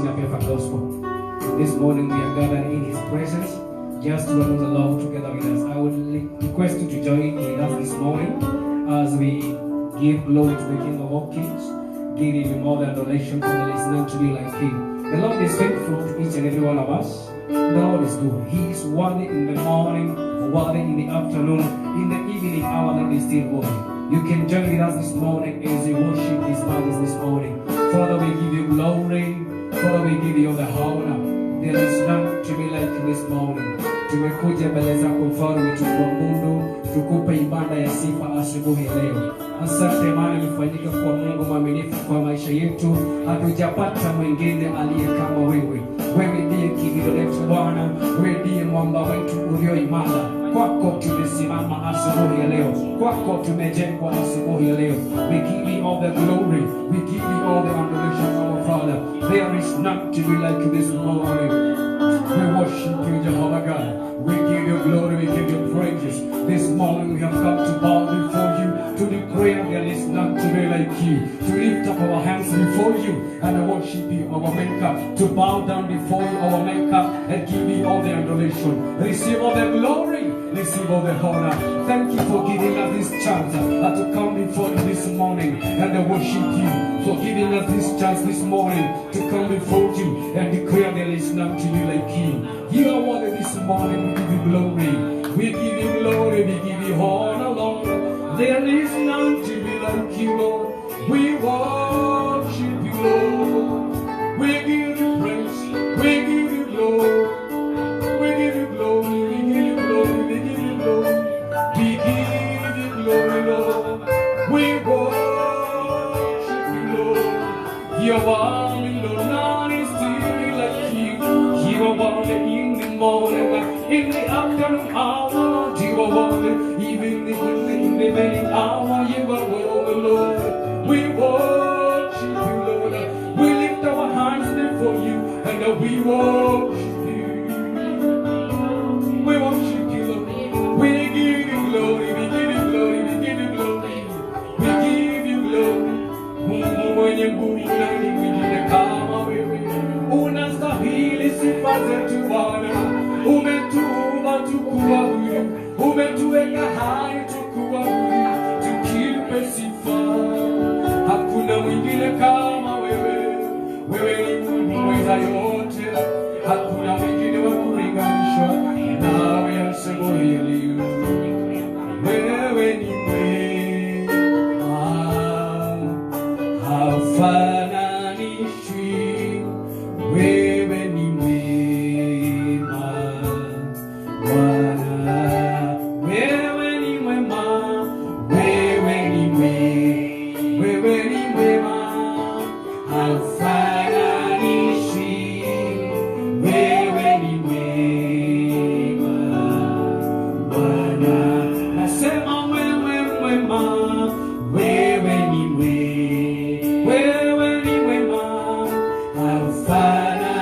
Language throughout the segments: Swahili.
Perfect gospel. This morning we are gathered in His presence just to honor the Lord together with us. I would request you to join with us this morning as we give glory to the King of all Kings, giving Him all the adoration for there is none to be like Him. The Lord is faithful to each and every one of us. The Lord is good. He is worthy in the morning, worthy in the afternoon, in the evening hour that is still worthy. You can join with us this morning as we worship His presence this morning. Father, we give you glory. Father, we give you the honor. There is none to be like this morning. Tumekuja mbele zako Mfalme tukuabudu, tukupe ibada ya sifa asubuhi leo. Asante maana umefanyika kwa Mungu mwaminifu kwa maisha yetu. Hatujapata mwingine aliye kama wewe. Wewe ndiye kimbilio letu Bwana, wewe ndiye mwamba wetu ulio imara. Kwako tumesimama asubuhi ya leo. Kwako tumejengwa asubuhi ya leo. We give you all the glory. We give you all the adoration, our Father. There is none to be like you this morning. We worship you, Jehovah God. We give you glory, we give you praises. This morning we have come to bow before you, to declare there is none to be like you, to lift up our hands before you and worship you, our Maker, to bow down before you, our Maker, and give you all the adoration. Receive all the glory, receive all the honor. Thank you for giving us this chance to come before you this morning and worship you, for giving us this chance this morning to come before you and declare there is none to be like you. You are worthy this morning, we give you glory. We give you glory, we give you honor, Lord. There is none to be like you, Lord. We worship you, Lord. We give you praise, we give you glory. We give you glory, we give you glory, we give you glory. We give you glory, Lord. We worship you, Lord. You are worthy, Lord, none is to be like you. You are worthy in the morning, in the afternoon hour. You are worthy even in the evening hour. You are worthy, Lord. We worship you, Lord. We lift our hands before you and we worship you. We worship you, Lord. We give you glory, we give you glory, we give you glory. We give you glory. Mungu mwenye nguvu nani mwingine kama wewe. Unastahili sifa zetu Bwana. Umetuumba tukuabudu, umetuweka hai tukuabudu, tukupe sifa. Hakuna mwingine kama wewe. Wewe ni Mungu mweza yote. Hakuna mwingine wa kulinganishwa nawe asubuhi ya leo. Wewe ni mwema, haufananishwi. Wewe ni mwema, Bwana. Wewe ni mwema, wewe ni mwema, wewe ni mwema, haufananishwi. Wewe ni mwema, Bwana. Nasema wewe mwema, wewe ni mwema, wewe ni mwema, haufananishwi.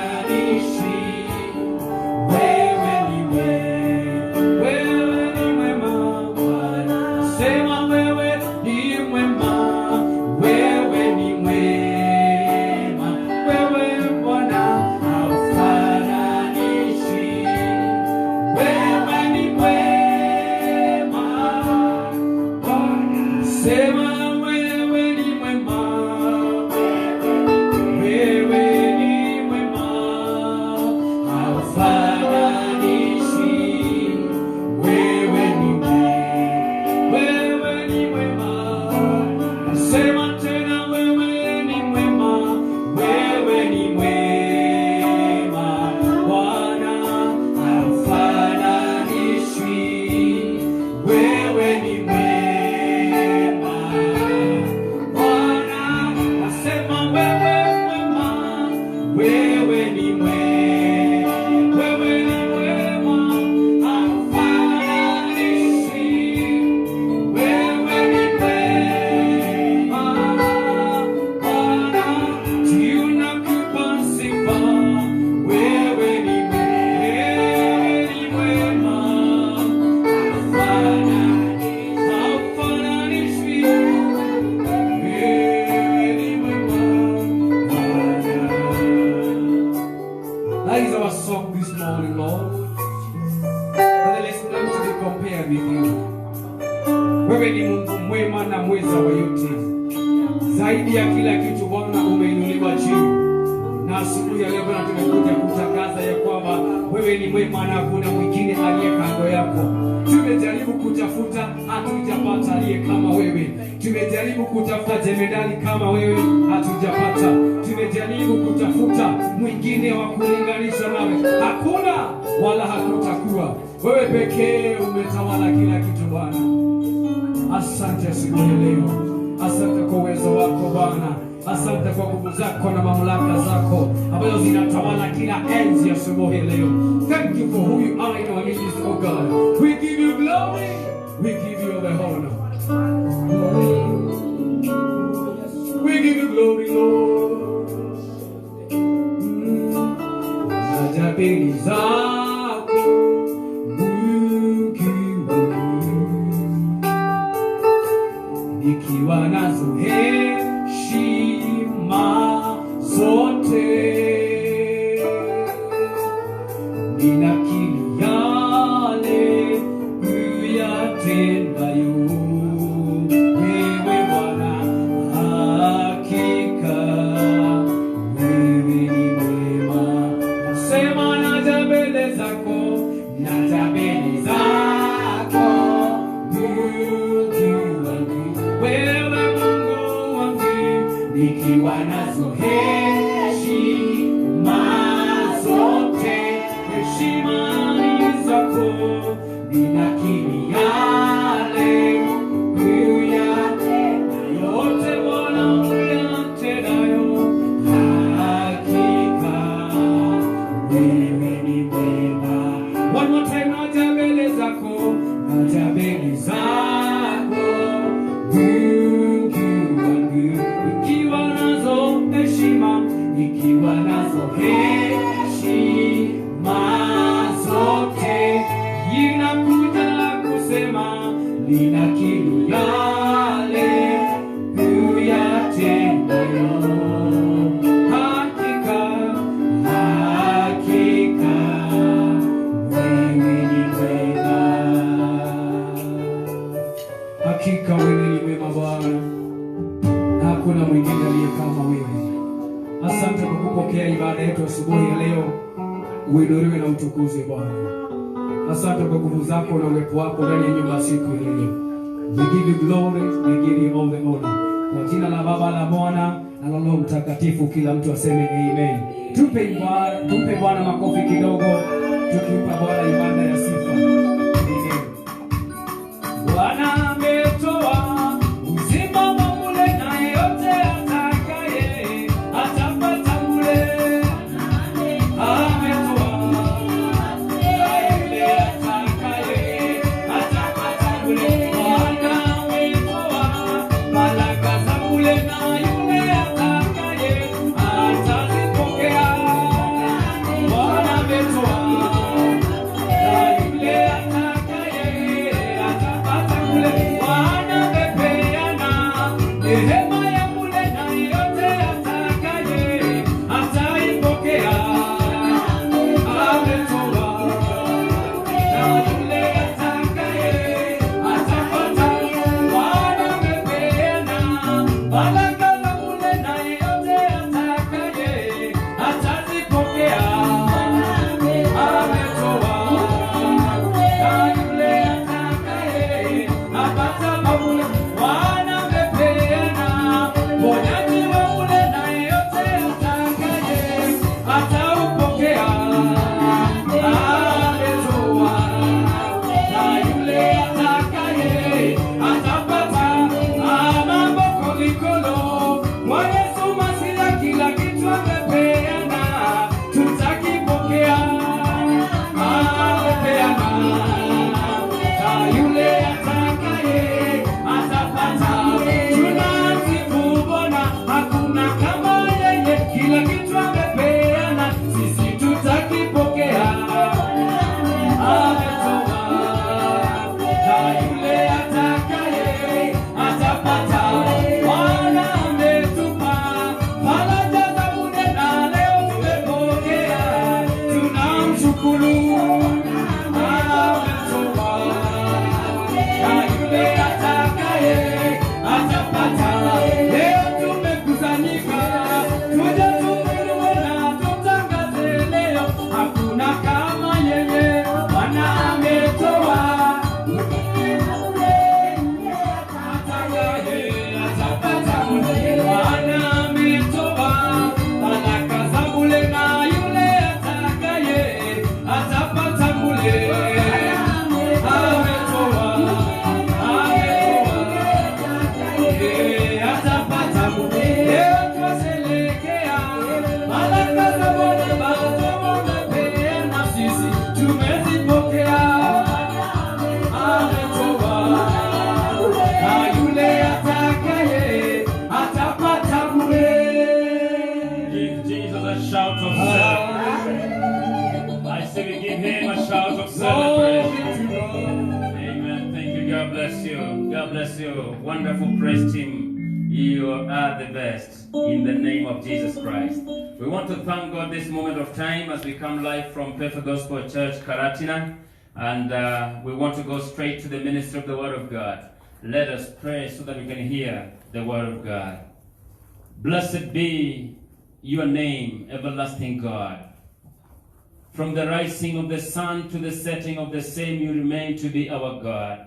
That is our song this morning, Lord. But let's not to be compared with you. Wewe ni Mungu mwema na mweza wa yote. Zaidi ya kila kitu Bwana umeinuliwa juu. Na asubuhi ya leo Bwana tumekuja kutangaza ya kwamba wewe ni mwema na kuna mwingine aliye kando yako. Tumejaribu kutafuta hatujapata aliye kama wewe. Tumejaribu kutafuta jemedali kama wewe hatujapata. Tumejaribu kutafuta mwingine wa kulinganisha nawe. Hakuna wala hakutakuwa. Wewe pekee umetawala kila kitu Bwana. Asante asubuhi ya leo. Asante kwa uwezo wako Bwana. Asante kwa nguvu zako na mamlaka zako ambazo zinatawala kila enzi asubuhi ya leo. Thank you for who you are in our midst, oh God. We give you glory. We give you the honor. We give you glory, Lord. Najabeni zako Mungu nikiwa nazo heshima zote, ninakiri yale uyatendayo wewe Bwana, hakika wewe ni mwema. Nasema naja mbele zako, naja mbele zako Mungu wangu, wewe Mungu wangu, nikiwa nazo heshima zote, heshima ni zako, ninakiri yale uyatendayo yote Bwana, uyatendayo, hakika wewe ni mwema. One more time, naja mbele zako, naja mbele zako Mungu wangu, nikiwa nazo heshima, nikiwa nazo heshima zote, ninakuja kusema ninakiri yale uyatendayo, hakika hakika wewe ni mwema. Hakika wewe ni mwema Bwana, hakuna mwingine aliye kama wewe. Asante kwa kupokea ibada yetu asubuhi ya leo. Uinuliwe na utukuzwe Bwana. Asante kwa nguvu zako na uwepo wako ndani ya nyumba siku ya leo. We give you glory, we give you all the honor. Kwa jina la Baba, la Mwana na la Roho Mtakatifu, kila mtu aseme amen. Tupe Bwana makofi kidogo, tukimpa Bwana ibada ya sifa. Amen. Bwana ametoa uzima wa bure, na yeyote atakaye atapata bure. Ametoa yule atakaye atapata bure. Bwana ametoa baraka za bure, na yule atakaye atazipokea. Bwana ametoa yule atakaye atapata bure. Wonderful praise team. You are the best in the name of Jesus Christ. We want to thank God this moment of time as we come live from Perfect Gospel Church, Karatina. And we want to go straight to the ministry of the Word of God. Let us pray so that we can hear the Word of God. Blessed be your name, everlasting God. From the rising of the sun to the setting of the same, you remain to be our God.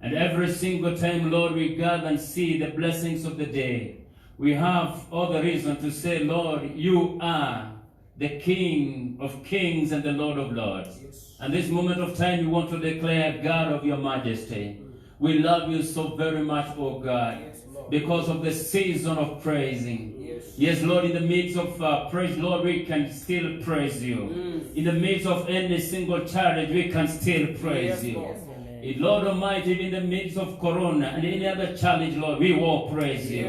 And every single time, Lord, we gather and see the blessings of the day, we have all the reason to say, Lord, you are the King of kings and the Lord of lords. Yes. And this moment of time, we want to declare, God of your majesty, we love you so very much, oh God, yes, because of the season of praising. Yes, Lord, in the midst of praise, Lord, we can still praise you. In the midst of any single challenge, we can still praise you. Lord. Lord Almighty, in the midst of Corona and any other challenge, Lord, we will praise you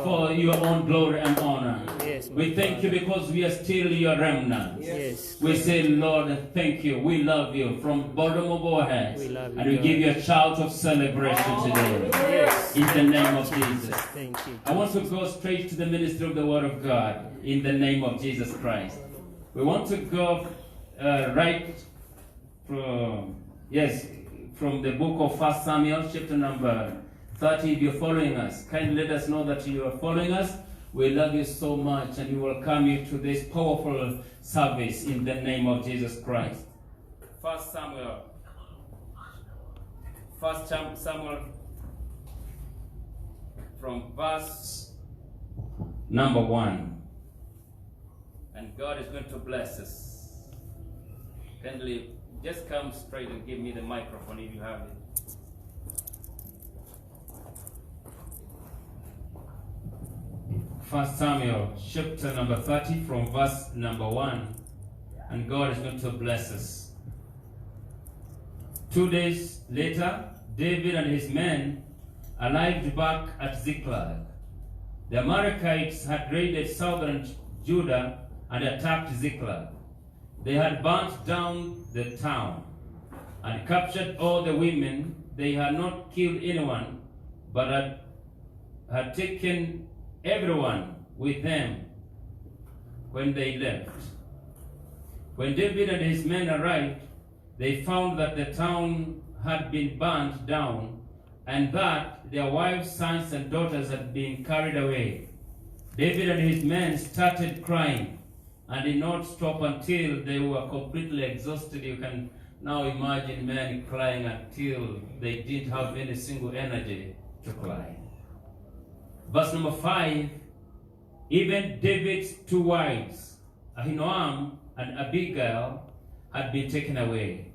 for your own glory and honor. Yes, we thank you because we are still your remnant. Yes. We say, Lord, thank you. We love you from the bottom of our heads. And we give you a shout of celebration today. Yes. In the name of Jesus. Thank you. I want to go straight to the ministry of the Word of God in the name of Jesus Christ. We want to go right from the book of 1 Samuel, chapter number 30. If you're following us, kindly let us know that you are following us. We love you so much, and we welcome you to this powerful service in the name of Jesus Christ. 1 Samuel from verse number 1. And God is going to bless us. Kindly just come straight and give me the microphone if you have it. First Samuel, chapter number 30, from verse number 1. And God is going to bless us. 2 days later, David and his men arrived back at Ziklag. The Amalekites had raided southern Judah and attacked Ziklag. They had burnt down the town and captured all the women. They had not killed anyone, but had taken everyone with them when they left. When David and his men arrived, they found that the town had been burnt down and that their wives, sons, and daughters had been carried away. David and his men started crying and did not stop until they were completely exhausted. You can now imagine men crying until they didn't have any single energy to cry. Verse number 5, even David's 2 wives, Ahinoam and Abigail, had been taken away.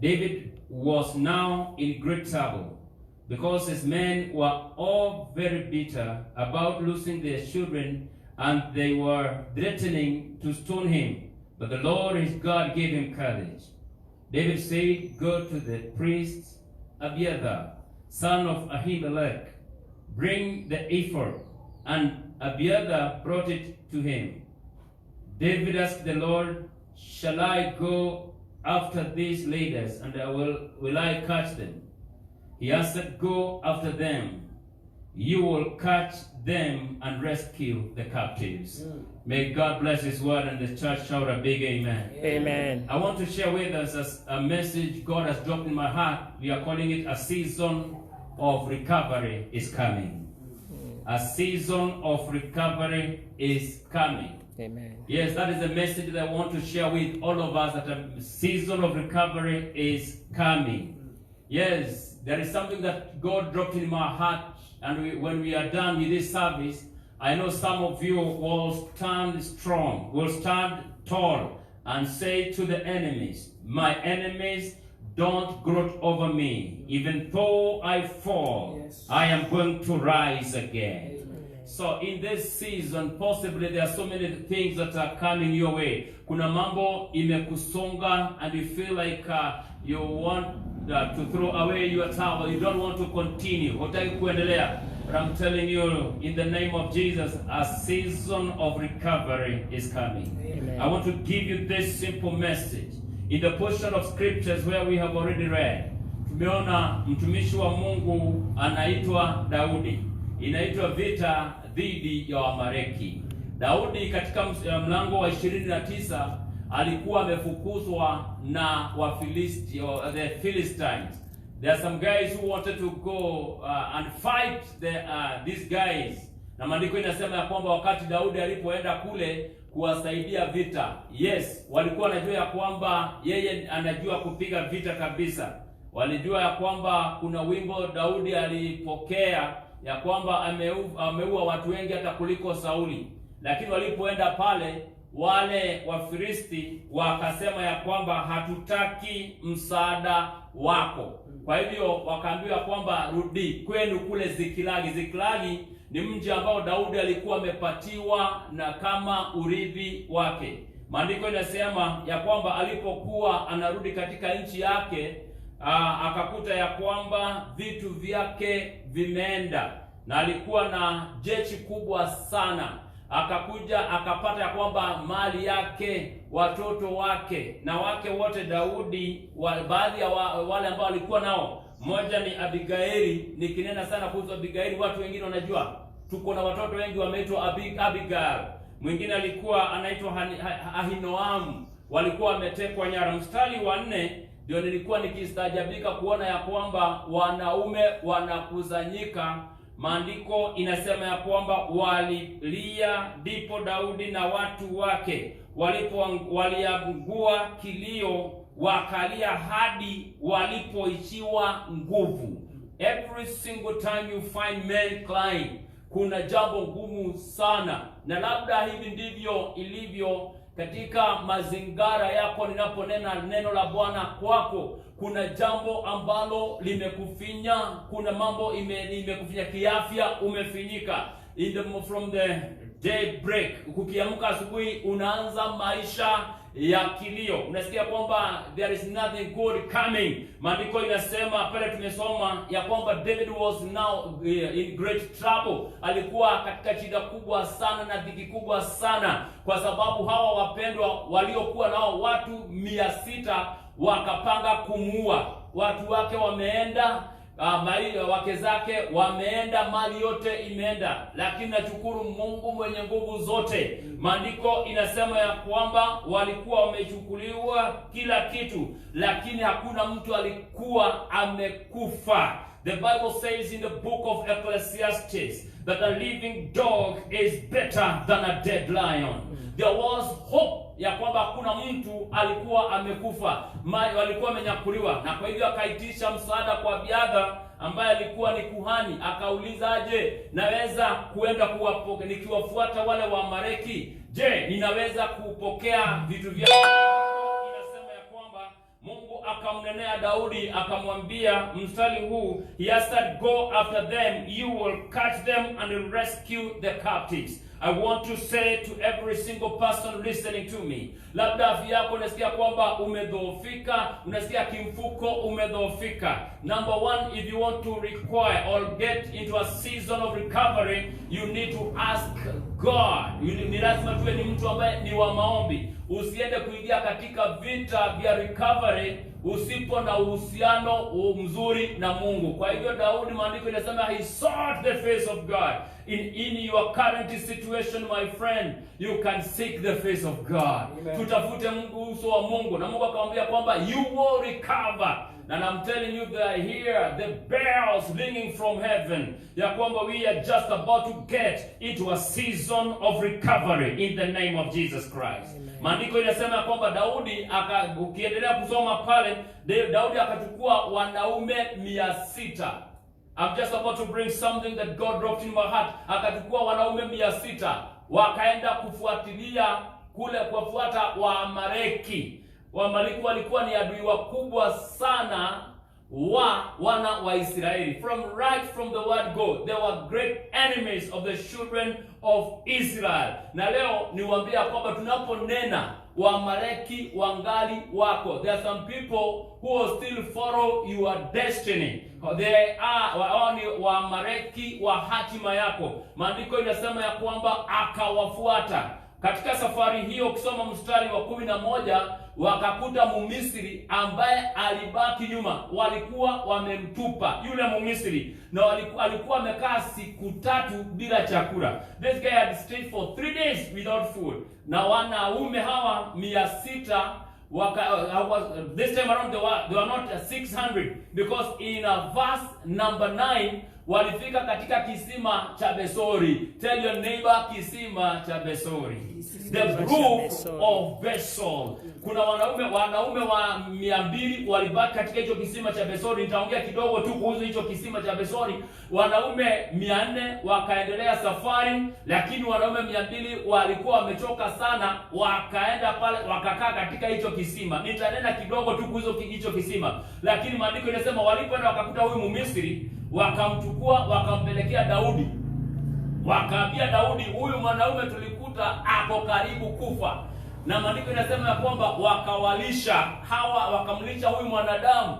David was now in great trouble because his men were all very bitter about losing their children, and they were threatening to stone him. But the Lord his God gave him courage. David said, go to the priest Abiathar, son of Ahimelech, bring the ephod. And Abiathar brought it to him. David asked the Lord, shall I go after these leaders, and will I catch them? He answered, go after them. you will catch them and rescue the captives. May God bless His word, and the church shout a big amen. Amen. I want to share with us a message God has dropped in my heart. We are calling it a season of recovery is coming. A season of recovery is coming. Amen. Yes, that is the message that I want to share with all of us, that a season of recovery is coming. Yes, there is something that God dropped in my heart, and when we are done with this service, I know some of you will stand strong, will stand tall, and say to the enemies, my enemies, don't gloat over me. Even though I fall, Yes. I am going to rise again. Amen. So in this season, possibly there are so many things that are coming your way. Kuna mambo imekusonga and you feel like you want to throw away your towel. You don't want to continue. Hutaki kuendelea. But I'm telling you, in the name of Jesus, a season of recovery is coming. Amen. I want to give you this simple message. In the portion of scriptures where we have already read, tumeona mtumishi wa Mungu anaitwa Daudi. Inaitwa vita dhidi ya Wamaleki. Daudi katika mlango wa 29 alikuwa amefukuzwa na Wafilisti, or the Philistines. There are some guys who wanted to go and fight these guys. Na maandiko inasema ya kwamba wakati Daudi alipoenda kule kuwasaidia vita, yes, walikuwa wanajua ya kwamba yeye anajua kupiga vita kabisa. Walijua ya kwamba kuna wimbo Daudi alipokea ya kwamba ameua watu wengi hata kuliko Sauli. Lakini walipoenda pale, wale Wafilisti wakasema ya kwamba hatutaki msaada wako. Kwa hivyo wakaambiwa kwamba rudi kwenu kule Ziklagi. Ziklagi ni mji ambao Daudi alikuwa amepatiwa na kama urithi wake. Maandiko inasema ya kwamba alipokuwa anarudi katika nchi yake, akakuta ya kwamba vitu vyake vimeenda, na alikuwa na jeshi kubwa sana. Akakuja akapata ya kwamba mali yake, watoto wake na wake wote Daudi, baadhi ya wale ambao walikuwa nao, mmoja ni Abigaili. Nikinena sana kuhusu Abigaili, watu wengine wanajua tuko na watoto wengi wameitwa Abigail. Mwingine alikuwa anaitwa Ahinoamu. Walikuwa wametekwa nyara. Mstari wa 4 ndio nilikuwa nikistaajabika kuona ya kwamba wanaume wanakusanyika. Maandiko inasema ya kwamba walilia, ndipo Daudi na watu wake waliangua kilio, wakalia hadi walipoishiwa nguvu. Every single time you find men crying, kuna jambo ngumu sana. Na labda hivi ndivyo ilivyo katika mazingara yako. Ninaponena neno la Bwana kwako, kuna jambo ambalo limekufinya, kuna mambo imekufinya kiafya, umefinyika. From the daybreak, ukiamka asubuhi unaanza maisha ya kilio. Unasikia kwamba there is nothing good coming. Maandiko inasema pale tumesoma ya kwamba David was now in great trouble. Alikuwa katika shida kubwa sana na dhiki kubwa sana, kwa sababu hawa wapendwa waliokuwa nao watu 600 wakapanga kumuua. Watu wake wameenda, wake zake wameenda, mali yote imeenda. Lakini nashukuru Mungu mwenye nguvu zote. Maandiko inasema ya kwamba walikuwa wamechukuliwa kila kitu, lakini hakuna mtu alikuwa amekufa. The Bible says in the book of Ecclesiastes that a living dog is better than a dead lion. There was hope ya kwamba hakuna mtu alikuwa amekufa, walikuwa wamenyakuliwa. Na kwa hivyo akaitisha msaada kwa Abiathar ambaye alikuwa ni kuhani. Akaulizaje, naweza kuenda kuwapokea nikiwafuata wale wa Amaleki? Je, ninaweza kupokea vitu vyao? Inasema ya kwamba Mungu akamnenea Daudi akamwambia, mstari huu, he said, go after them, you will catch them and rescue the captives. I want to say to every single person listening to me, labda afya yako unasikia kwamba umedhoofika, unasikia kimfuko umedhoofika. Number 1, if you want to require or get into a season of recovery, you need to ask God. Ni lazima tuwe ni mtu ambaye ni wa maombi. Usiende kuingia katika vita vya recovery usipo na uhusiano mzuri na Mungu. Kwa hivyo Daudi, maandiko inasema he sought the face of God. In your current situation, my friend, you can seek the face of God. Amen. Tutafute uso wa Mungu, na Mungu akamwambia kwamba you will recover. And I'm telling you that I hear the bells ringing from heaven. Ya kwamba we are just about to get into a season of recovery in the name of Jesus Christ. Maandiko inasema kwamba Daudi ukiendelea kusoma pale, Daudi akachukua wanaume 600. I'm just about to bring something that God dropped in my heart. Akachukua wanaume 600 wakaenda kufuatilia kule kufuata Waamaleki. Waamaleki walikuwa ni adui wakubwa sana wana wa Israeli. From the word go, they were great enemies of the children of Israel. Na leo niwaambia kwamba tunaponena Waamaleki wangali wako. There are some people who will still follow your destiny. They are Waamaleki wa hatima yako. Maandiko inasema ya kwamba akawafuata. Katika safari hiyo ukisoma mstari wa 11, wakakuta Mumisri ambaye alibaki nyuma. Walikuwa wamemtupa yule Mumisri, na alikuwa amekaa siku 3 bila chakula. This guy had stayed for 3 days without food. Na wanaume hawa 600 this time around they were not 600, because in verse number 9 walifika katika kisima cha Besori. Tell your neighbor, kisima cha Besori. The brook of Besor. Kuna wanaume wa 200 walibaki katika hicho kisima cha Besori. Nitaongea kidogo tu kuhusu hicho kisima cha Besori. Wanaume 400 wakaendelea safari, lakini wanaume 200 walikuwa wamechoka sana, wakaenda pale wakakaa katika hicho kisima. Nitanena kidogo tu kuhusu hicho kisima, lakini maandiko yanasema walipoenda wakakuta huyu Mumisri, wakamchukua wakampelekea Daudi. Wakaambia Daudi, huyu mwanaume tulikuta ako karibu kufa. Na maandiko inasema ya kwamba wakawalisha wakamlisha huyu mwanadamu.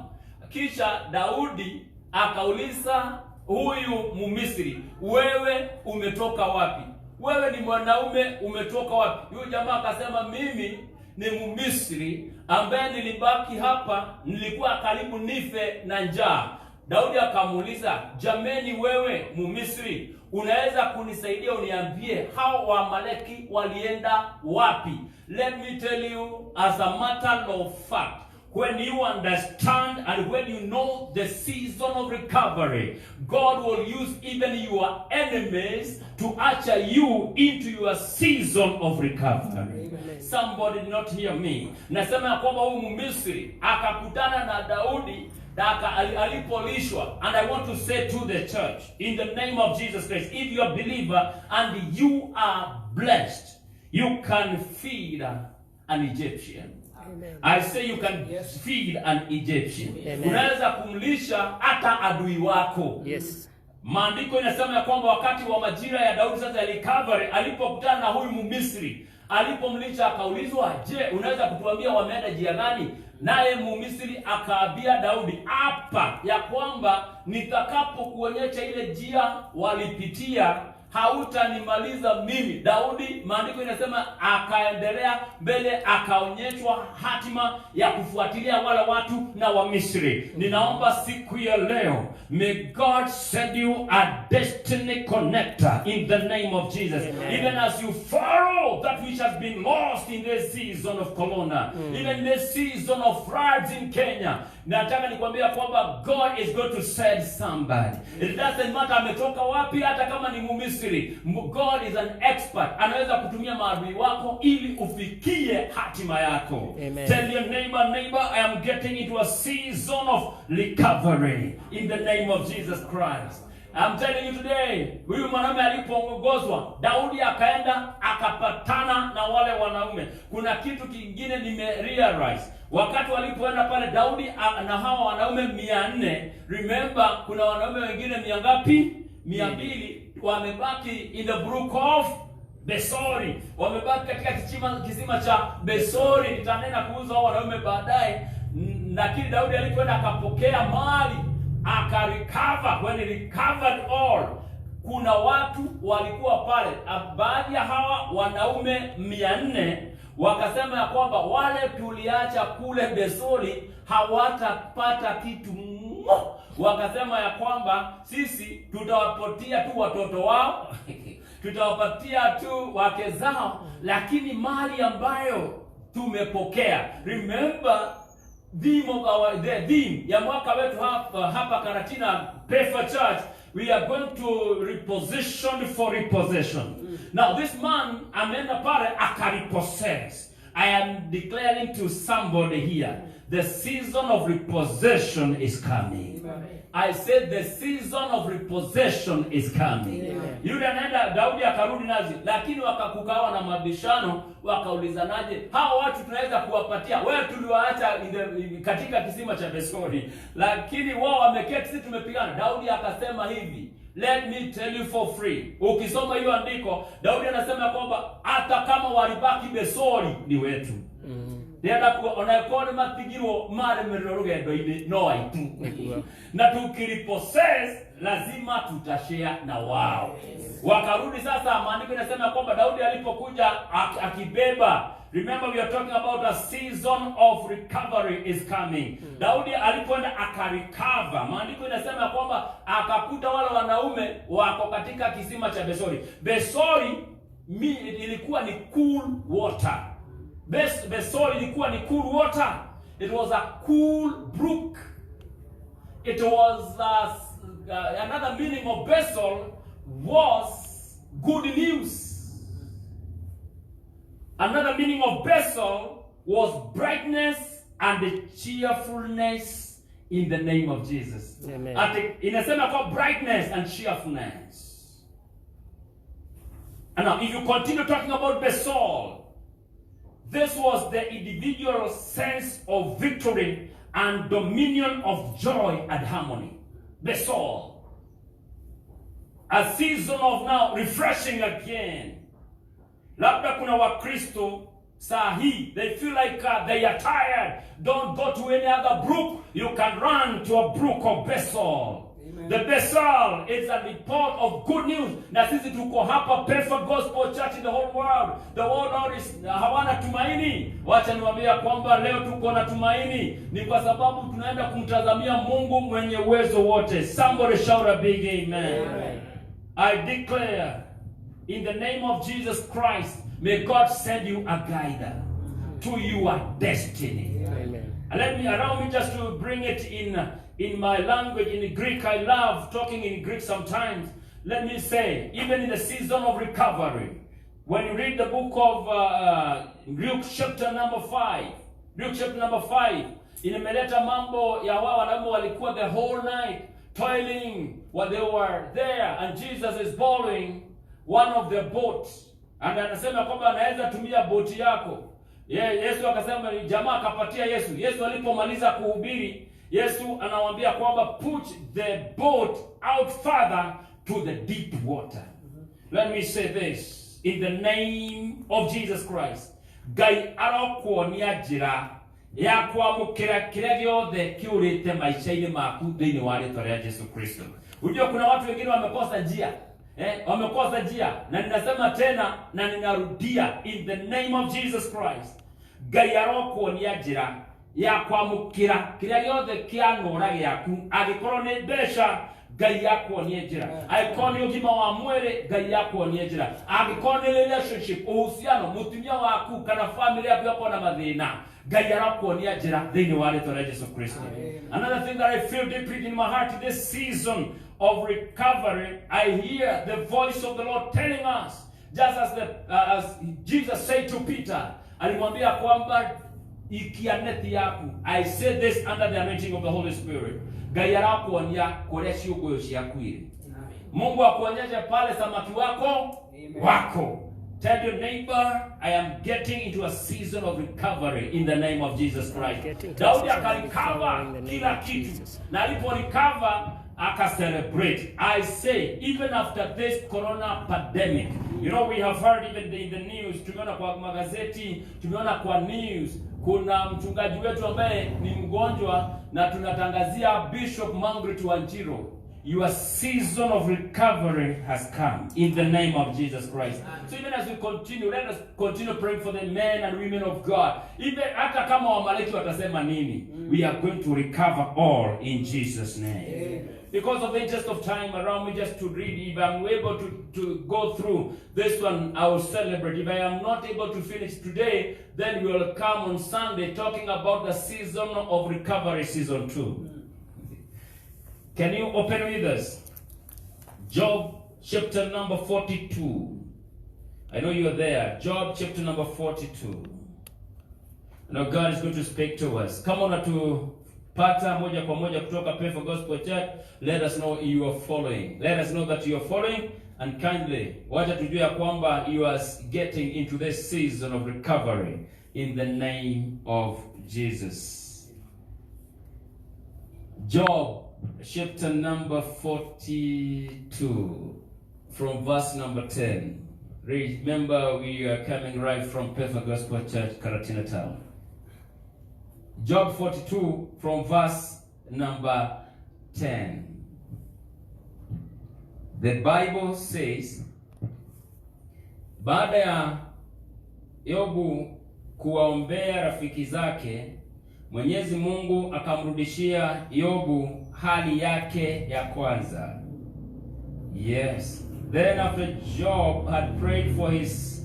Kisha Daudi akauliza huyu Mumisri, wewe umetoka wapi? Wewe ni mwanaume, umetoka wapi? Huyu jamaa akasema, mimi ni Mumisri ambaye nilibaki hapa, nilikuwa karibu nife na njaa. Daudi akamuuliza, jameni, wewe Mumisri, unaweza kunisaidia uniambie hao Waamaleki walienda wapi? Let me tell you, as a matter of fact, when you understand and when you know the season of recovery, God will use even your enemies to usher you into your season of recovery. Amen. Somebody did not hear me. Nasema ya kwamba huyu Mumisri akakutana na Daudi alipolishwa. And I want to say to the church, in the name of Jesus Christ, if you are a believer and you are blessed, you can feed an Egyptian. Amen. I say you can feed an Egyptian. Unaweza kumlisha hata adui wako. Yes. Maandiko inasema ya kwamba wakati wa majira ya Daudi sasa ya recovery, alipokutana na huyu Mumisri, alipomlisha akaulizwa, je, unaweza kutuambia wameenda njia gani? Naye Mumisri akaambia Daudi, hapa ya kwamba nitakapokuonyesha ile njia walipitia, hautanimaliza mimi. Daudi, maandiko inasema, akaendelea mbele, akaonyeshwa hatima ya kufuatilia wale watu na Wamisri. Ninaomba siku ya leo, may God send you a destiny connector in the name of Jesus. Amen. Even as you follow that which has been lost in this season of Corona, even this season of floods in Kenya, nataka nikwambia kwamba God is going to send somebody. It doesn't matter ametoka wapi, hata kama ni Mumisri. God is an expert. Anaweza kutumia maadui wako ili ufikie hatima yako. Amen. Tell your neighbor, I am getting into a season of recovery in the name of Jesus Christ. I'm telling you today, huyu mwanaume alipoongozwa, Daudi akaenda akapatana na wale wanaume. Kuna kitu kingine nimerealize. Wakati walipoenda pale Daudi na hawa wanaume 400, remember kuna wanaume wengine ngapi? 200 wamebaki in the brook of Besori. Wamebaki katika kisima cha Besori. Nitanena kuhusu hao wanaume baadaye. Lakini Daudi alipoenda akapokea mali, akarecover. When he recovered all, kuna watu walikuwa pale. Baadhi ya hawa wanaume 400 wakasema ya kwamba wale tuliacha kule Besori hawatapata kitu. Wakasema ya kwamba sisi tutawapatia tu watoto wao tutawapatia tu wake zao, lakini mali ambayo tumepokea. Remember the theme ya mwaka wetu hapa Karatina Pefa Church, we are going to reposition for repossession. Now this man ameenda pale akaripossess. I am declaring to somebody here, the season of repossession is coming. Amen. I said the season of repossession is coming. Amen. Yule anaenda Daudi akarudi nazi, lakini wakakukawa na mabishano, wakaulizanaje, hao watu tunaweza kuwapatia, wewe tuliwaacha katika kisima cha Besori, lakini wao wameketi, sisi tumepigana. Daudi akasema hivi, let me tell you for free. Ukisoma hiyo andiko, Daudi anasema kwamba hata kama walibaki Besori ni wetu. Nenda onakone matigiro mare merorogendo ine no aitu. Na tukiripossess lazima tutashare na wao. Wakarudi sasa, maandiko yanasema kwamba Daudi alipokuja akibeba, remember we are talking about a season of recovery is coming. Daudi alipoenda akarecover, maandiko yanasema kwamba akakuta wale wanaume wako katika kisima cha Besori. Besori ilikuwa ni cool water. Besori ilikuwa ni cool water. It was a cool brook. It was another meaning of Besor was good news. Another meaning of Besor was brightness and cheerfulness in the name of Jesus. Amen. Inasema kwa brightness and cheerfulness. And now if you continue talking about Besor, this was the individual sense of victory and dominion of joy and harmony. Besor. A season of now refreshing again. Labda kuna Wakristo sahi, they feel like they are tired. Don't go to any other brook. You can run to a brook of Besor. The Besor is a report of good news. Na sisi tuko hapa Pefa Gospel Church in the whole world. The whole world is hawana tumaini. Wacha niwaambia kwamba leo tuko na tumaini. Ni kwa sababu tunaenda kumtazamia Mungu mwenye uwezo wote. Somebody shout a big amen. Amen. I declare in the name of Jesus Christ, may God send you a guide to your destiny. Amen. And allow me just to bring it in my language, in Greek. I love talking in Greek sometimes. Let me say, even in the season of recovery, when you read the book of Luke chapter number 5, imeleta mambo ya wao wanaume walikuwa the whole night toiling while they were there, and Jesus is borrowing one of their boats, and anasema kwamba anaweza tumia boti yako. Yesu akasema, jamaa akapatia Yesu. Yesu alipomaliza kuhubiri, Yesu anawaambia kwamba put the boat out further to the deep water. Let me say this in the name of Jesus Christ. Gai arokuonia njira ya kwamukira kiria giothe kiurite maisha-ini maku thiini wa rĩĩtwa rĩa Yesu Kristo. Unajua kuna watu wengine wamekosa njia. Wamekosa njia, na ninasema tena na ninarudia, in the name of Jesus Christ. Gai arokuonia njira ya kwamukira kiria giothe kianora giaku, agikorwo ni mbeca Ngai yakuonie njira, agikorwo ni ugima wa mwiri Ngai yakuonie njira, agikorwo ni relationship uhusiano mutumia waku kana family yaku yako na mathina, Ngai arakuonia njira thiini wa rĩĩtwa rĩa Yesu Kristo. Another thing that I feel deeply in my heart this season of recovery, I hear the voice of the Lord telling us, just as Jesus said to Peter, alimwambia kwamba ikianeti yaku. I say this under the anointing of the Holy Spirit. Ngai arakuonia kuria ciugo ciaku iri. Mungu akuonyeshe pale samaki wako wako. Tell your neighbor, I am getting into a season of recovery in the name of Jesus Christ. Daudi akarecover kila kitu. Na alipo recover celebrate. I say, even after this corona pandemic, you know, we have heard even in the news, tumeona kwa magazeti, tumeona kwa news, kuna mchungaji wetu ambaye ni mgonjwa na tunatangazia Bishop Margaret Wanjiru. your season of recovery has come in the name of Jesus Christ. So even as we continue, let us continue praying for the men and women of God. Even hata kama wamaleki watasema nini, we are going to recover all in Jesus' name. Amen. Because of the interest of time around me just to read, if I'm able to go through this one, I will celebrate. If I am not able to finish today, then we will come on Sunday talking about the season of recovery, season 2. Can you open with us? Job chapter number 42. I know you're there. Job chapter number 42. Now God is going to speak to us. Come on to pata moja kwa moja kutoka Pefa Gospel Church. Let us know you are following. Let us know that you are following, and kindly wacha tujue ya kwamba you are getting into this season of recovery in the name of Jesus. Job chapter number 42 from verse number 10. Remember, we are coming right from Pefa Gospel Church, Karatina Town. Job 42 from verse number 10. The Bible says, baada ya Yobu kuwaombea rafiki zake, Mwenyezi Mungu akamrudishia Yobu hali yake ya kwanza. Yes. Then after Job had prayed for his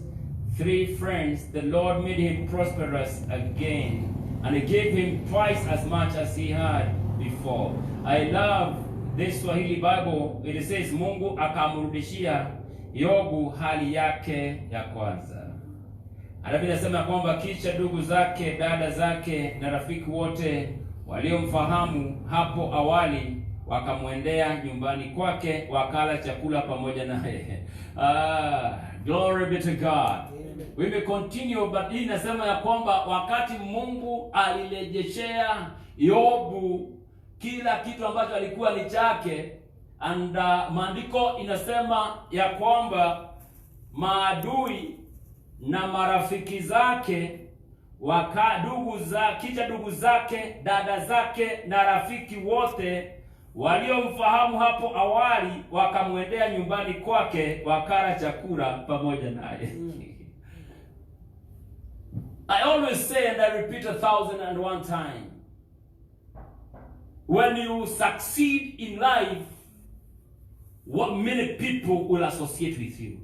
3 friends, the Lord made him prosperous again, and he gave him twice as much as he had before. I love this Swahili Bible. It says Mungu akamrudishia Yobu hali yake ya kwanza. Biblia inasema kwamba kisha ndugu zake, dada zake na rafiki wote waliomfahamu hapo awali wakamwendea nyumbani kwake, wakala chakula pamoja naye. Glory be to God. We may continue, but hii inasema ya kwamba wakati Mungu alirejeshea Yobu kila kitu ambacho alikuwa ni chake, and maandiko inasema ya kwamba maadui na marafiki zake ndugu zake, dada zake na rafiki wote waliomfahamu hapo awali wakamwendea nyumbani kwake, wakala chakula pamoja naye. I always say, and I repeat 1,001 times, when you succeed in life, what many people will associate with you.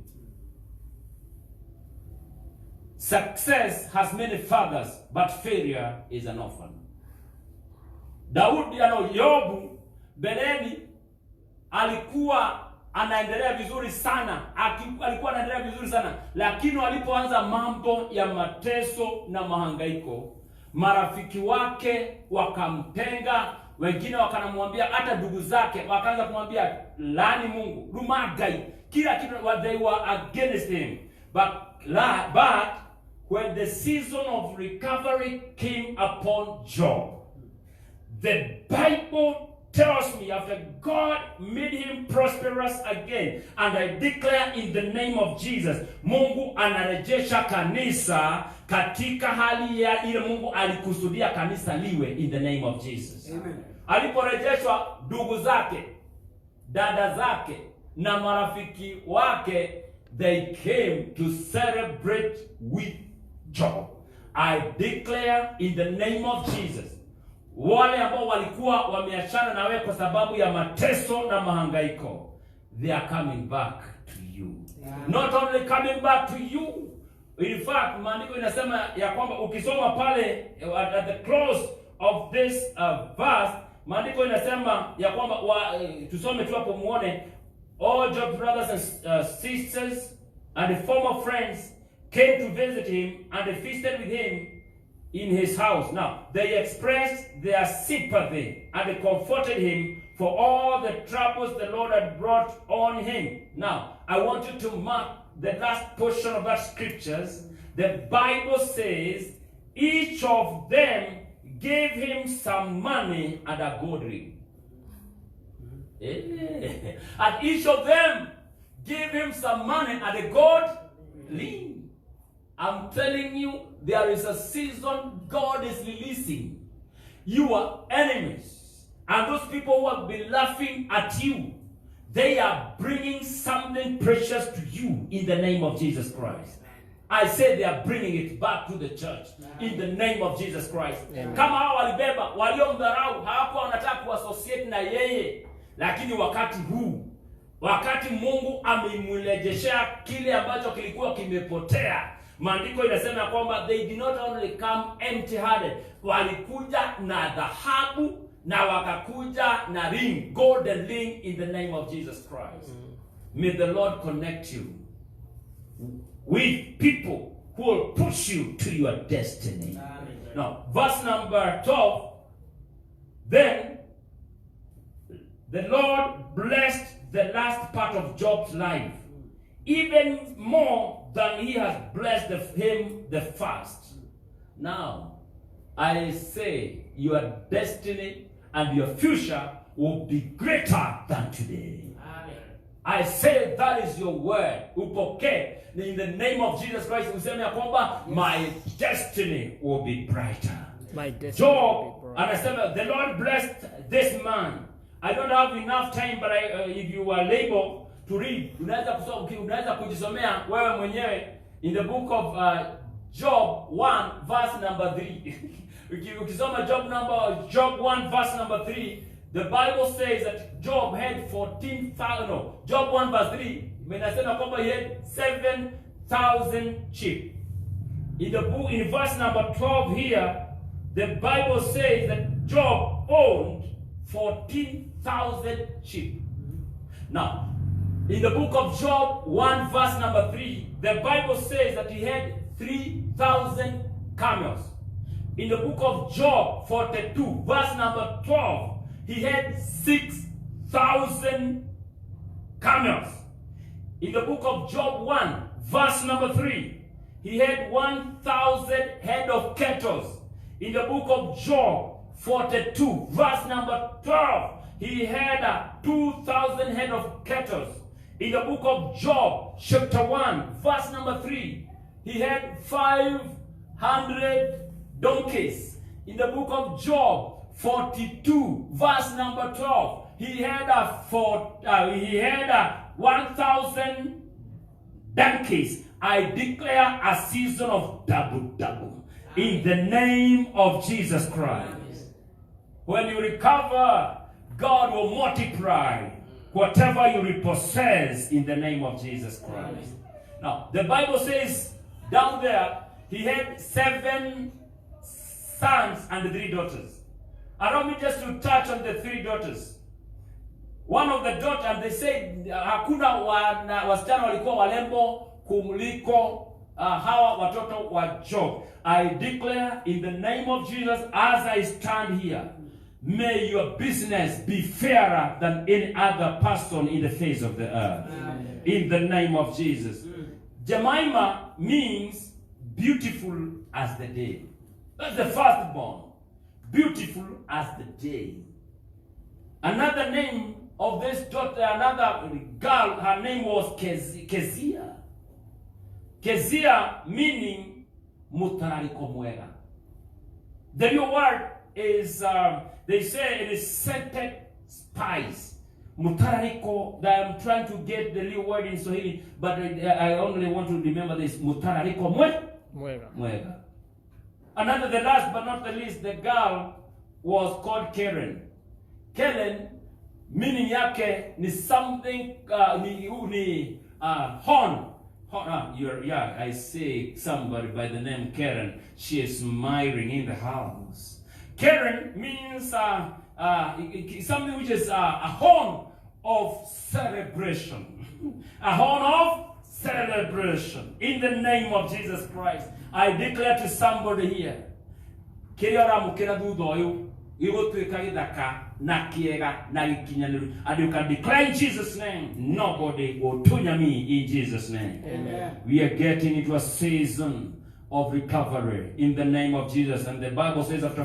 Success has many fathers, but failure is an orphan. Daudi Yobu beleni alikuwa anaendelea vizuri sana, lakini walipoanza mambo ya mateso na mahangaiko, marafiki wake wakamtenga, wengine wakanamwambia, hata ndugu zake wakaanza kumwambia laani Mungu, lumagai, kila kitu, they were against him. But when the season of recovery came upon Job, the Bible tells me after God made him prosperous again, and I declare in the name of Jesus, Mungu anarejesha kanisa katika hali ya ile Mungu alikusudia kanisa liwe in the name of Jesus. Amen. Aliporejeshwa ndugu zake, dada zake na marafiki wake, they came to celebrate with Job. I declare in the name of Jesus, wale ambao walikuwa wameachana na wewe kwa sababu ya mateso na mahangaiko, they are coming back to you. Yeah. Not only coming back to you. In fact, maandiko inasema ya kwamba ukisoma pale at the close of this verse, maandiko inasema ya kwamba tusome tu hapo muone, all Job's brothers and sisters and the former friends came to visit him, and they feasted with him in his house. Now, they expressed their sympathy and they comforted him for all the troubles the Lord had brought on him. Now, I want you to mark the last portion of that scriptures. The Bible says, each of them gave him some money and a gold ring. And each of them gave him some money and a gold ring. I'm telling you, there is a season God is releasing your enemies And those people who have been laughing at you, they are bringing something precious to you in the name of Jesus Christ. I say they are bringing it back to the church in the name of Jesus Christ. Kama hao walibeba, waliomdharau, hawakuwa wanataka kuassociate na yeye. Lakini wakati Mungu amemrejeshea kile ambacho kilikuwa kimepotea, maandiko inasema kwamba they did not only come empty-handed, walikuja na dhahabu na wakakuja na ring, golden ring in the name of Jesus Christ. May the Lord connect you with people who will push you to your destiny. Now, verse number 12, then the Lord blessed the last part of Job's life, even more than he has blessed him the first. Now, I say your destiny and your future will be greater than today. Amen. I say that is your word. Upoke. In the name of Jesus Christ, useme ya kwamba my destiny will be brighter. My destiny Job, will be brighter. And I said, the Lord blessed this man. I don't have enough time, but if you are able to read, unaweza kujisomea wewe mwenyewe in the book of Job 1 verse number 3. Ukisoma Job 1 verse number 3, the Bible says that Job had 14,000. Job 1 verse 3, menasema kwamba he had 7,000 sheep. In verse number 12 here, the Bible says that Job owned 14,000 sheep. Now, in the book of Job 1 verse number 3, the Bible says that he had 3,000 camels. In the book of Job 42 verse number 12, he had 6,000 camels. In the book of Job 1 verse number 3, he had 1,000 head of cattle. In the book of Job 42 verse number 12, he had 2,000 head of cattle. In the book of Job chapter 1 verse number 3, he had 500 donkeys. In the book of Job 42 verse number 12, he had 1,000 donkeys. I declare a season of double in the name of Jesus Christ. When you recover, God will multiply whatever you repossess in the name of Jesus Christ. Now, the Bible says down there, he had 7 sons and 3 daughters. Allow me just to touch on the 3 daughters. One of the daughters, and they said, hakuna wasichana walikuwa walembo kumliko hawa watoto wa Job. I declare in the name of Jesus, as I stand here, may your business be fairer than any other person in the face of the earth. Amen. In the name of Jesus. Jemima means beautiful as the day. That's the firstborn. Beautiful as the day. Another name of this daughter, another girl, her name was Kezia. Kezia meaning mutarariko mwega. The real word is, they say it is scented spice. Mutarariko, I'm trying to get the real word in Swahili, but I only want to remember this. Mutarariko mwega. Another, the last but not the least, the girl was called Karen. Karen, meaning yake ni something, horn. I say somebody by the name Karen. She is smiling in the house. Karen means something which is a horn of celebration. A horn of celebration. In the name of Jesus Christ, I declare to somebody here, and you can declare in Jesus' name, nobody will tunya me in Jesus' name. Amen. We are getting into a season of recovery in the name of Jesus. And the Bible says after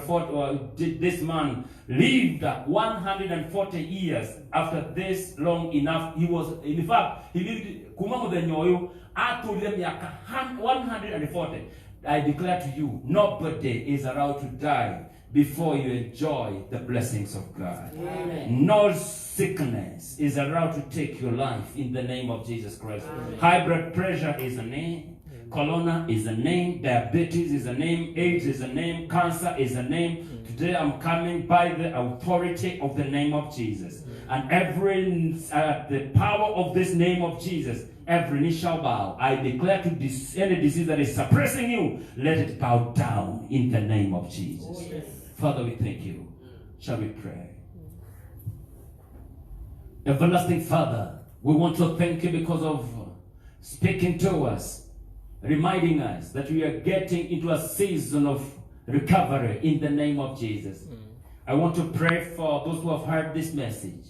this man lived 140 years. After this long enough, he lived kumamu the nyoyo atulia miaka 140. I declare to you, nobody is allowed to die before you enjoy the blessings of God. Amen. No sickness is allowed to take your life in the name of Jesus Christ. High blood pressure is a name. Corona is a name. Diabetes is a name. AIDS is a name. Cancer is a name. Today I'm coming by the authority of the name of Jesus. And the power of this name of Jesus, every knee shall bow. I declare to any disease that is suppressing you, let it bow down in the name of Jesus. Oh, yes. Father, we thank you. Shall we pray? Everlasting Father, we want to thank you because of speaking to us, reminding us that we are getting into a season of recovery in the name of Jesus. I want to pray for those who have heard this message.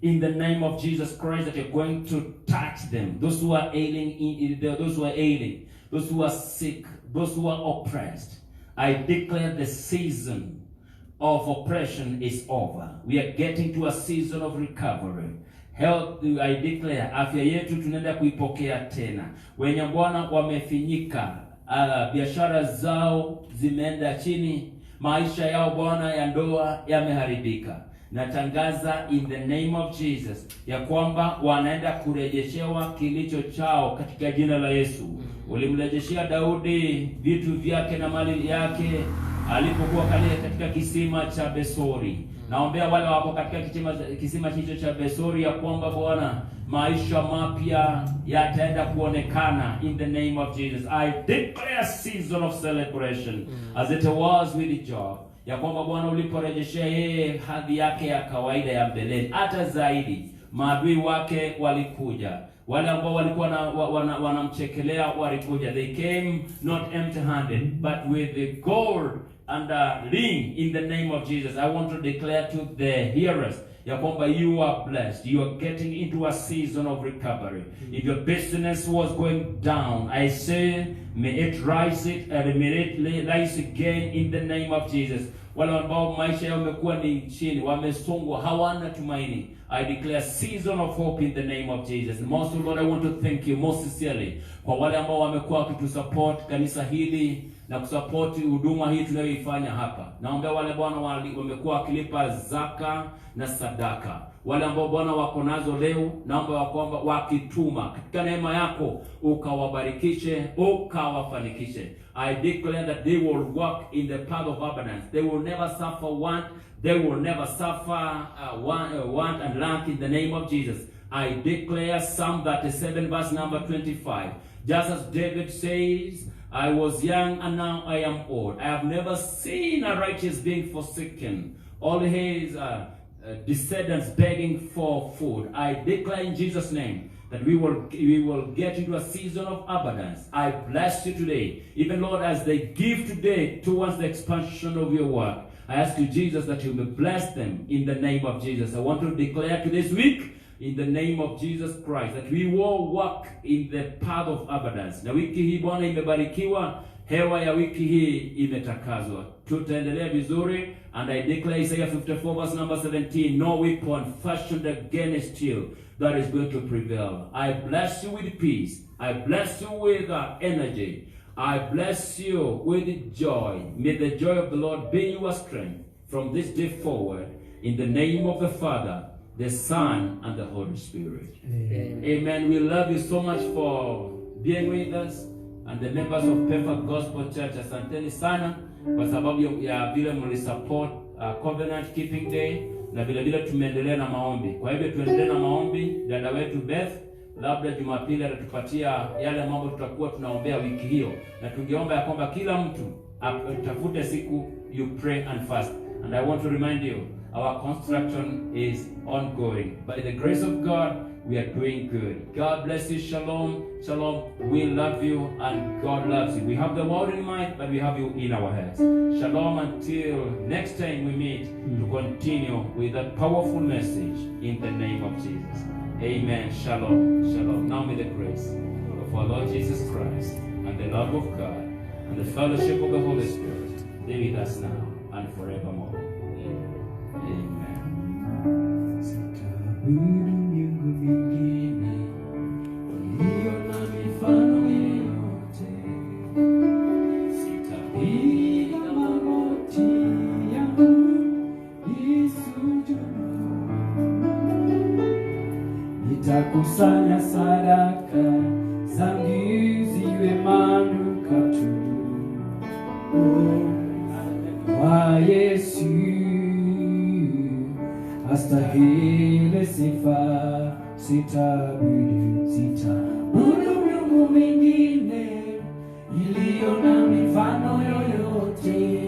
In the name of Jesus Christ, that you're going to touch them. Those who are ailing, those who are sick, those who are oppressed. I declare the season of oppression is over. We are getting to a season of recovery. Health, I declare, afya yetu tunaenda kuipokea tena. Wenye Bwana wamefinyika, biashara zao zimeenda chini, maisha yao Bwana ya ndoa yameharibika. Natangaza in the name of Jesus ya kwamba wanaenda kurejeshewa kilicho chao katika jina la Yesu. Ulimrejeshea Daudi vitu vyake na mali yake alipokuwa kale katika kisima cha Besori. Naombea wale wapo katika kisima hicho cha Besori ya kwamba Bwana maisha mapya yataenda kuonekana in the name of Jesus. I declare a season of celebration as it was with Job. Ya kwamba Bwana uliporejeshea yeye hadhi yake ya kawaida ya mbeleni, hata zaidi maadui wake walikuja. Wale ambao walikuwa wanamchekelea walikuja. They came not empty-handed but with the gold and a ring in the name of Jesus. I want to declare to the hearers ya kwamba you are blessed. You are getting into a season of recovery. If your business was going down, I say may it rise again in the name of Jesus. Wale ambao maisha yao yamekuwa ni chini, wamesongwa, hawana tumaini, I declare season of hope in the name of Jesus. And most of Lord, I want to thank you most sincerely kwa wale ambao wamekuwa wakitusupport kanisa hili na kusupport huduma hii tunayoifanya hapa. Naomba wale Bwana wamekuwa wakilipa zaka na sadaka. Wale ambao Bwana wako nazo leo, naomba kwamba wakituma katika neema yako ukawabarikishe, ukawafanikishe. I declare that they will walk in the path of abundance. They will never suffer want. They will never suffer want and lack in the name of Jesus. I declare Psalm 37 verse number 25. Just as David says, I was young and now I am old. I have never seen a righteous being forsaken. All his descendants begging for food. I declare in Jesus' name that we will get into a season of abundance. I bless you today. Even Lord, as they give today towards the expansion of your work, I ask you, Jesus, that you may bless them in the name of Jesus. I want to declare to this week, in the name of Jesus Christ, that we will walk in the path of abundance. Na wiki hii Bwana imebarikiwa, hewa ya wiki hii imetakazwa. Tutaendelea vizuri, and I declare Isaiah 54 verse number 17, no weapon fashioned against you that is going to prevail. I bless you with peace. I bless you with energy. I bless you with joy. May the joy of the Lord be your strength from this day forward. In the name of the Father, the Son, and the Holy Spirit. Amen. Amen. We love you so much for being with us. And the members of Perfect Gospel Church, asanteni sana kwa sababu ya vile mlisupport Covenant Keeping Day, na vile vile tumeendelea na maombi. Kwa hivyo tuendelee na maombi. Dada wetu Beth labda Jumapili atatupatia yale mambo tutakuwa tunaombea wiki hiyo, na tungeomba ya kwamba kila mtu atafute siku you pray and fast. And I want to remind you, our construction is ongoing. By the grace of God, we are doing good. God bless you. Shalom. Shalom. We love you and God loves you. We have the word in mind, but we have you in our hearts. Shalom until next time we meet to continue with that powerful message in the name of Jesus. Amen. Shalom. Shalom. Now may the grace of our Lord Jesus Christ and the love of God and the fellowship of the Holy Spirit be with us now and forevermore. Amen. Miungu mingine iliyo na mifano yeyote, sitapiga magoti yangu wa Yesu astahili sifa, sitaabudu miungu mingine iliyo na mifano yoyote.